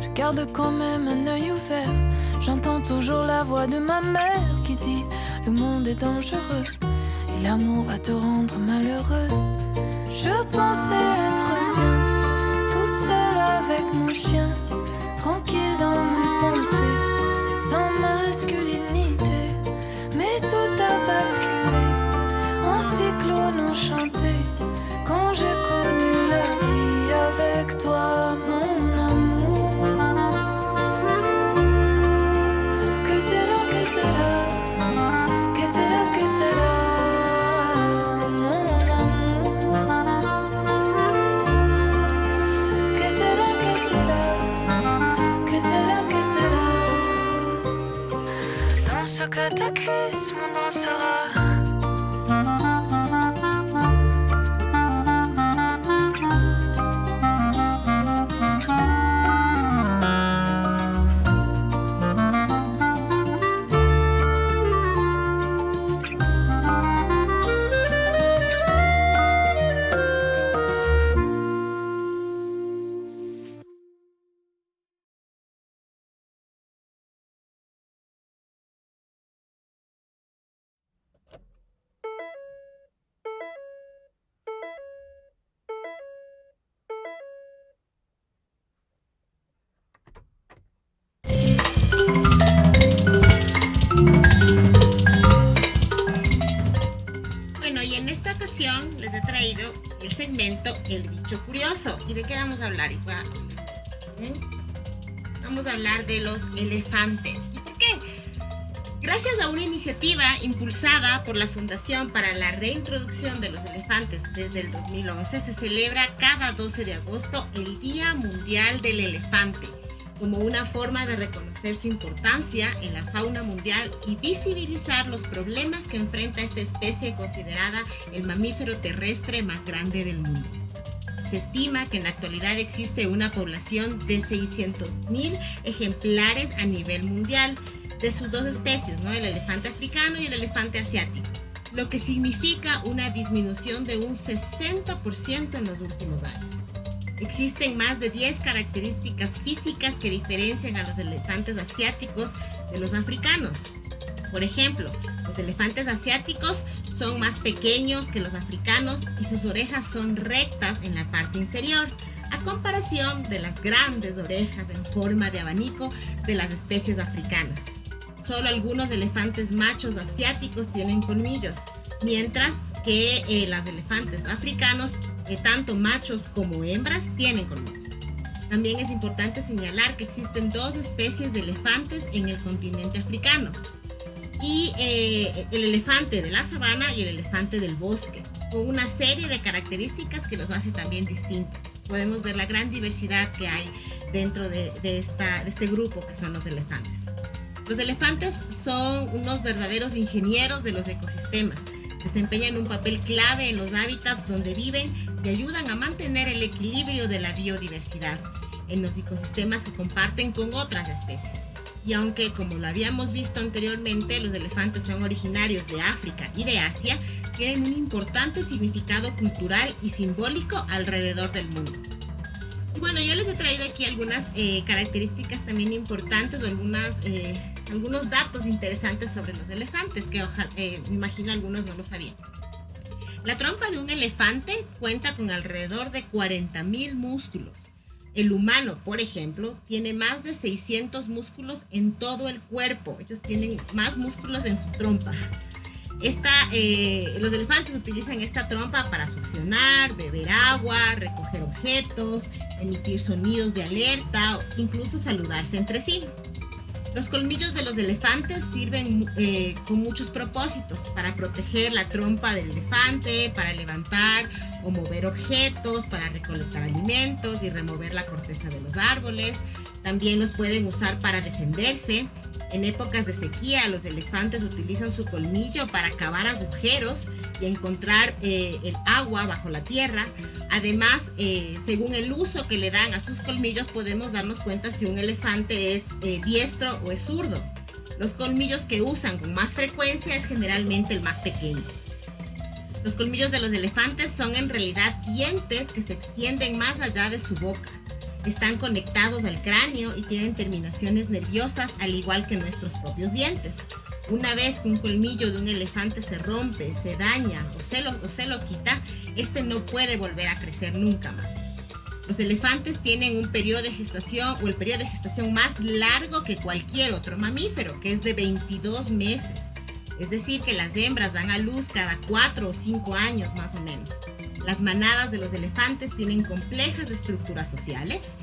S9: Je garde quand même un œil ouvert. J'entends toujours la voix de ma mère qui dit le monde est dangereux et l'amour va te rendre malheureux. Je pensais être bien, toute seule avec mon chien, tranquille dans mes pensées, sans masculinité. Mais tout a basculé en cyclone enchanté quand j'ai connu la vie avec toi, mon amour. Que sera, que sera, que sera, que sera, mon amour. Que sera, que sera, que sera, que sera. Dans ce cataclysme on dansera.
S7: Les he traído el segmento El Bicho Curioso. ¿Y de qué vamos a hablar? Vamos a hablar de los elefantes. ¿Y por qué? Gracias a una iniciativa impulsada por la Fundación para la Reintroducción de los Elefantes desde el 2011, se celebra cada 12 de agosto el Día Mundial del Elefante, como una forma de reconocer su importancia en la fauna mundial y visibilizar los problemas que enfrenta esta especie considerada el mamífero terrestre más grande del mundo. Se estima que en la actualidad existe una población de 600.000 ejemplares a nivel mundial de sus dos especies, ¿no? El elefante africano y el elefante asiático, lo que significa una disminución de un 60% en los últimos años. Existen más de 10 características físicas que diferencian a los elefantes asiáticos de los africanos. Por ejemplo, los elefantes asiáticos son más pequeños que los africanos y sus orejas son rectas en la parte inferior, a comparación de las grandes orejas en forma de abanico de las especies africanas. Solo algunos elefantes machos asiáticos tienen colmillos, mientras que los elefantes africanos, tanto machos como hembras, tienen colmillos. También es importante señalar que existen 2 especies de elefantes en el continente africano, y el elefante de la sabana y el elefante del bosque, con una serie de características que los hace también distintos. Podemos ver la gran diversidad que hay dentro de este grupo que son los elefantes. Los elefantes son unos verdaderos ingenieros de los ecosistemas. Desempeñan un papel clave en los hábitats donde viven y ayudan a mantener el equilibrio de la biodiversidad en los ecosistemas que comparten con otras especies. Y aunque, como lo habíamos visto anteriormente, los elefantes son originarios de África y de Asia, tienen un importante significado cultural y simbólico alrededor del mundo. Y bueno, yo les he traído aquí algunas características también importantes o algunos datos interesantes sobre los elefantes que me imagino algunos no lo sabían. La trompa de un elefante cuenta con alrededor de 40.000 músculos. El humano, por ejemplo, tiene más de 600 músculos en todo el cuerpo. Ellos tienen más músculos en su trompa. Los elefantes utilizan esta trompa para succionar, beber agua, recoger objetos, emitir sonidos de alerta o incluso saludarse entre sí. Los colmillos de los elefantes sirven con muchos propósitos: para proteger la trompa del elefante, para levantar o mover objetos, para recolectar alimentos y remover la corteza de los árboles. También los pueden usar para defenderse. En épocas de sequía, los elefantes utilizan su colmillo para cavar agujeros y encontrar el agua bajo la tierra. Además, según el uso que le dan a sus colmillos, podemos darnos cuenta si un elefante es diestro o es zurdo. Los colmillos que usan con más frecuencia es generalmente el más pequeño. Los colmillos de los elefantes son en realidad dientes que se extienden más allá de su boca. Están conectados al cráneo y tienen terminaciones nerviosas, al igual que nuestros propios dientes. Una vez que un colmillo de un elefante se rompe, se daña o se lo quita, este no puede volver a crecer nunca más. Los elefantes tienen un periodo de gestación o el periodo de gestación más largo que cualquier otro mamífero, que es de 22 meses. Es decir, que las hembras dan a luz cada 4 o 5 años más o menos. Las manadas de los elefantes tienen complejas estructuras sociales,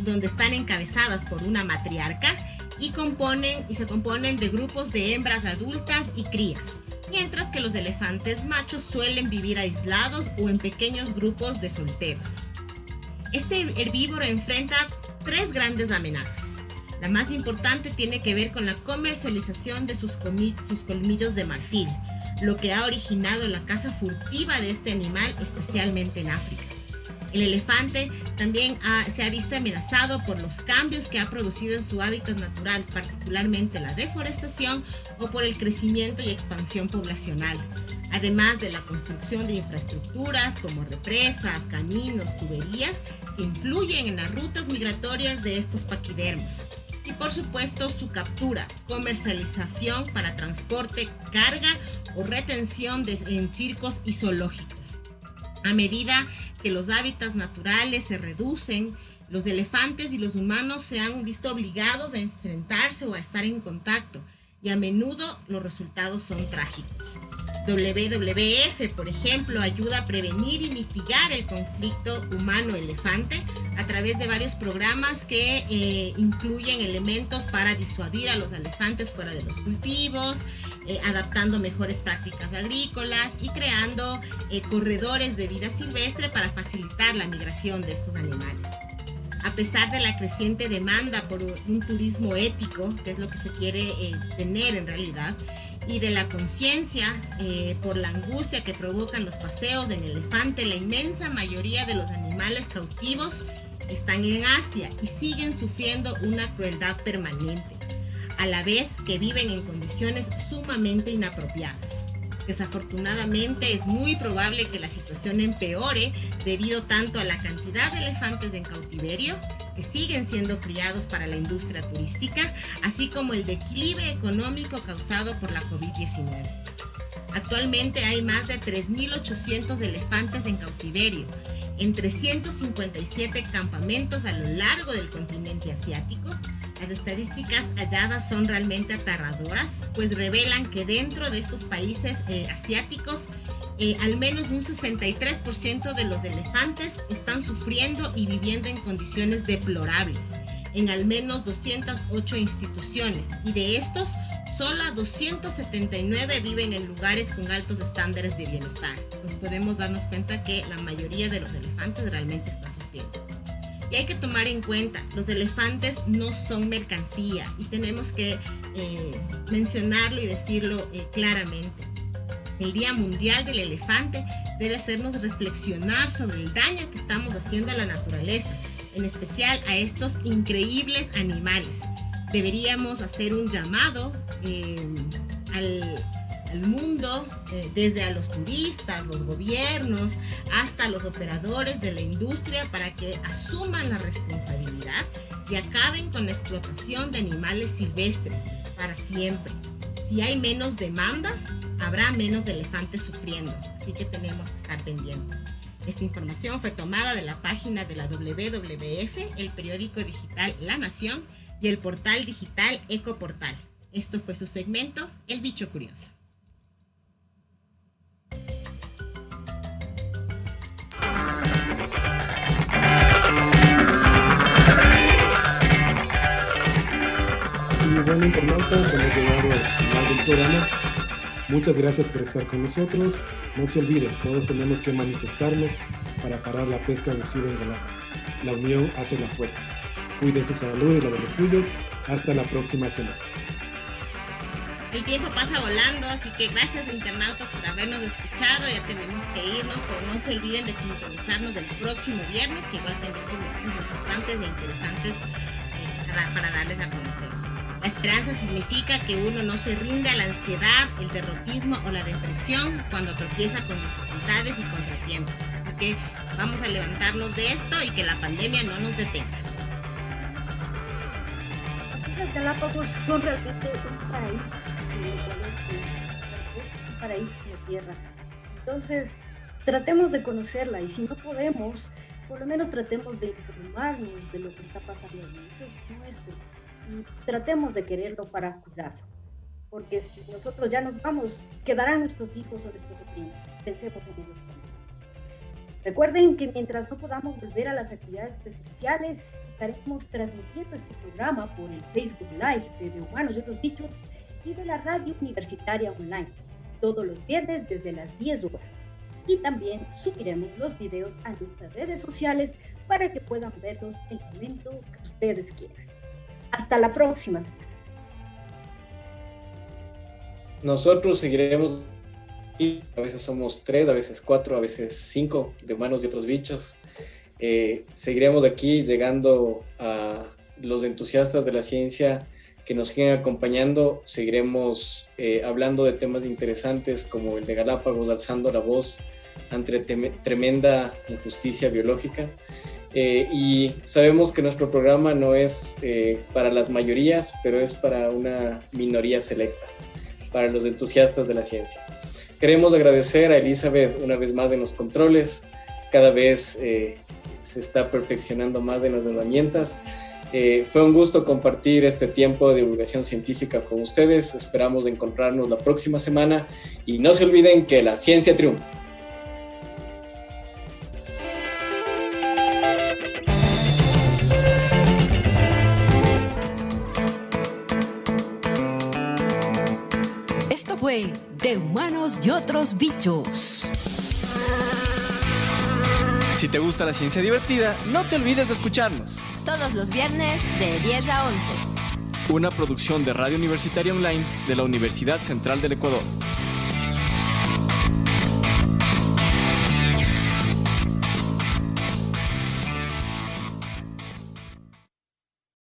S7: donde están encabezadas por una matriarca y se componen de grupos de hembras adultas y crías, mientras que los elefantes machos suelen vivir aislados o en pequeños grupos de solteros. Este herbívoro enfrenta 3 grandes amenazas. La más importante tiene que ver con la comercialización de sus colmillos de marfil, lo que ha originado la caza furtiva de este animal, especialmente en África. El elefante también se ha visto amenazado por los cambios que ha producido en su hábitat natural, particularmente la deforestación o por el crecimiento y expansión poblacional, además de la construcción de infraestructuras como represas, caminos, tuberías, que influyen en las rutas migratorias de estos paquidermos. Y por supuesto su captura, comercialización para transporte, carga o retención en circos y zoológicos. A medida que los hábitats naturales se reducen, los elefantes y los humanos se han visto obligados a enfrentarse o a estar en contacto, y a menudo los resultados son trágicos. WWF, por ejemplo, ayuda a prevenir y mitigar el conflicto humano-elefante a través de varios programas que incluyen elementos para disuadir a los elefantes fuera de los cultivos, adaptando mejores prácticas agrícolas y creando corredores de vida silvestre para facilitar la migración de estos animales. A pesar de la creciente demanda por un turismo ético, que es lo que se quiere tener en realidad, y de la conciencia por la angustia que provocan los paseos en elefante, la inmensa mayoría de los animales cautivos están en Asia y siguen sufriendo una crueldad permanente, a la vez que viven en condiciones sumamente inapropiadas. Desafortunadamente, es muy probable que la situación empeore debido tanto a la cantidad de elefantes en cautiverio que siguen siendo criados para la industria turística, así como el declive económico causado por la COVID-19. Actualmente hay más de 3.800 elefantes en cautiverio, en 357 campamentos a lo largo del continente asiático. Las estadísticas halladas son realmente aterradoras, pues revelan que dentro de estos países asiáticos, al menos un 63% de los elefantes están sufriendo y viviendo en condiciones deplorables en al menos 208 instituciones, y de estos, solo 279 viven en lugares con altos estándares de bienestar. Pues podemos darnos cuenta que la mayoría de los elefantes realmente está sufriendo. Y hay que tomar en cuenta, los elefantes no son mercancía, y tenemos que mencionarlo y decirlo claramente. El Día Mundial del Elefante debe hacernos reflexionar sobre el daño que estamos haciendo a la naturaleza, en especial a estos increíbles animales. Deberíamos hacer un llamado al mundo, desde a los turistas, los gobiernos, hasta los operadores de la industria, para que asuman la responsabilidad y acaben con la explotación de animales silvestres para siempre. Si hay menos demanda, habrá menos elefantes sufriendo, así que tenemos que estar pendientes. Esta información fue tomada de la página de la WWF, el periódico digital La Nación y el portal digital Ecoportal. Esto fue su segmento, El Bicho Curioso.
S5: Y bueno, internautas, hemos llegado al final del programa. Muchas gracias por estar con nosotros. No se olviden, todos tenemos que manifestarnos para parar la pesca abusiva en Galápagos. La unión hace la fuerza. Cuiden su salud y la de los suyos. Hasta la próxima semana.
S7: El tiempo pasa volando, así que gracias internautas por habernos escuchado. Ya tenemos que irnos, pero no se olviden de sintonizarnos el próximo viernes, que igual tenemos noticias importantes e interesantes para darles a conocer. La esperanza significa que uno no se rinde a la ansiedad, el derrotismo o la depresión cuando tropieza con dificultades y contratiempos. Así que vamos a levantarnos de esto y que la pandemia no nos detenga.
S8: Las Galápagos son realmente un paraíso de tierra. Entonces, tratemos de conocerla, y si no podemos, por lo menos tratemos de informarnos de lo que está pasando en nuestro. Y tratemos de quererlo para cuidarlo, porque si nosotros ya nos vamos, quedarán nuestros hijos o nuestros sobrinos. Pensemos en ellos también. Recuerden que mientras no podamos volver a las actividades presenciales, estaremos transmitiendo este programa por el Facebook Live de Humanos y Otros Bichos y de la Radio Universitaria Online, todos los viernes desde las 10 horas. Y también subiremos los videos a nuestras redes sociales para que puedan verlos el momento que ustedes quieran. Hasta la próxima semana.
S6: Nosotros seguiremos aquí, a veces somos 3, a veces 4, a veces 5 de Humanos y Otros Bichos. Seguiremos aquí llegando a los entusiastas de la ciencia que nos siguen acompañando. Seguiremos hablando de temas interesantes como el de Galápagos, alzando la voz ante tremenda injusticia biológica. Y sabemos que nuestro programa no es para las mayorías, pero es para una minoría selecta, para los entusiastas de la ciencia. Queremos agradecer a Elizabeth una vez más en los controles. Cada vez se está perfeccionando más en las herramientas. Fue un gusto compartir este tiempo de divulgación científica con ustedes. Esperamos encontrarnos la próxima semana y no se olviden que la ciencia triunfa.
S1: Fue de Humanos y Otros Bichos.
S4: Si te gusta la ciencia divertida, no te olvides de escucharnos.
S3: Todos los viernes de 10 a 11.
S4: Una producción de Radio Universitaria Online de la Universidad Central del Ecuador.